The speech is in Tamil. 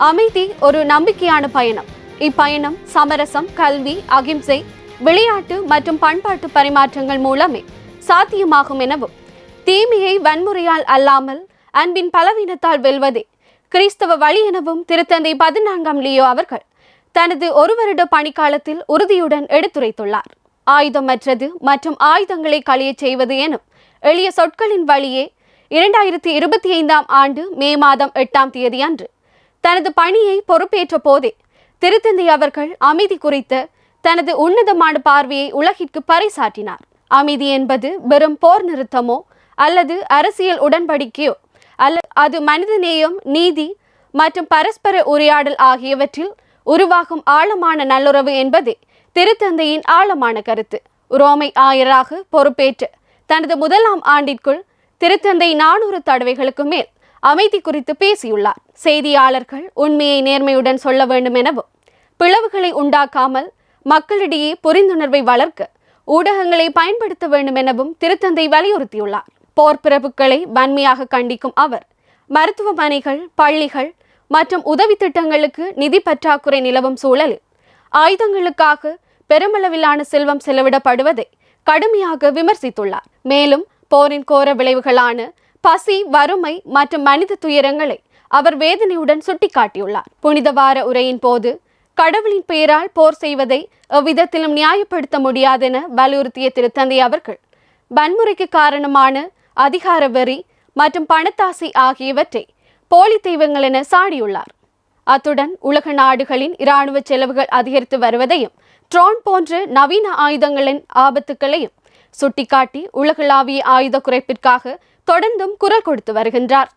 அமைதி ஒரு நம்பிக்கையான பயணம். இப்பயணம் சமரசம், கல்வி, அகிம்சை, விளையாட்டு மற்றும் பண்பாட்டு பரிமாற்றங்கள் மூலமே சாத்தியமாகும் எனவும், தீமையை வன்முறையால் அல்லாமல் அன்பின் பலவீனத்தால் வெல்வதே கிறிஸ்தவ வழி எனவும் திருத்தந்தை 14ஆம் லியோ அவர்கள் தனது ஒரு வருட பணிக்காலத்தில் உறுதியுடன் எடுத்துரைத்துள்ளார். ஆயுதமற்றது மற்றும் ஆயுதங்களை களையச் செய்வது எனும் எளிய சொற்களின் வழியே 2025ஆம் ஆண்டு மே மாதம் 8ஆம் தேதி அன்று தனது பணியை பொறுப்பேற்ற போதே திருத்தந்தை அவர்கள் அமைதி குறித்த தனது உன்னதமான பார்வையை உலகிற்கு பறைசாற்றினார். அமைதி என்பது வெறும் போர் நிறுத்தமோ அல்லது அரசியல் உடன்படிக்கையோ அல்லது அது மனிதநேயம், நீதி மற்றும் பரஸ்பர உரையாடல் ஆகியவற்றில் உருவாகும் ஆழமான நல்லுறவு என்பதே திருத்தந்தையின் ஆழமான கருத்து. உரோமை ஆயராக பொறுப்பேற்ற தனது முதலாம் ஆண்டிற்குள் திருத்தந்தை 400 தடவைகளுக்கு மேல் அமைதி குறித்து பேசியுள்ளார். செய்தியாளர்கள் உண்மையை நேர்மையுடன் சொல்ல வேண்டும் எனவும், பிளவுகளை உண்டாக்காமல் மக்களிடையே புரிந்துணர்வை வளர்க்க ஊடகங்களை பயன்படுத்த வேண்டும் எனவும் திருத்தந்தை வலியுறுத்தியுள்ளார். போர் பிரபுக்களை வன்மையாக கண்டிக்கும் அவர், மருத்துவமனைகள், பள்ளிகள் மற்றும் உதவி திட்டங்களுக்கு நிதி பற்றாக்குறை நிலவும் சூழலில் ஆயுதங்களுக்காக பெருமளவிலான செல்வம் செலவிடப்படுவதை கடுமையாக விமர்சித்துள்ளார். மேலும் போரின் கோர விளைவுகளான பசி, வறுமை மற்றும் மனித துயரங்களை அவர் வேதனையுடன் சுட்டிக்காட்டியுள்ளார். புனித வார உரையின் போது கடவுளின் பெயரால் போர் செய்வதை எவ்விதத்திலும் நியாயப்படுத்த முடியாதென வலியுறுத்திய திருத்தந்தை அவர்கள், வன்முறைக்கு காரணமான அதிகார வெறி மற்றும் பணத்தாசை ஆகியவற்றை போலி தெய்வங்கள் என சாடியுள்ளார். அத்துடன் உலக நாடுகளின் இராணுவ செலவுகள் அதிகரித்து வருவதையும், ட்ரோன் போன்ற நவீன ஆயுதங்களின் ஆபத்துக்களையும் சுட்டிக்காட்டி உலகளாவிய ஆயுத குறைப்பிற்காக தொடர்ந்தும் குரல் கொடுத்து வருகின்றார்.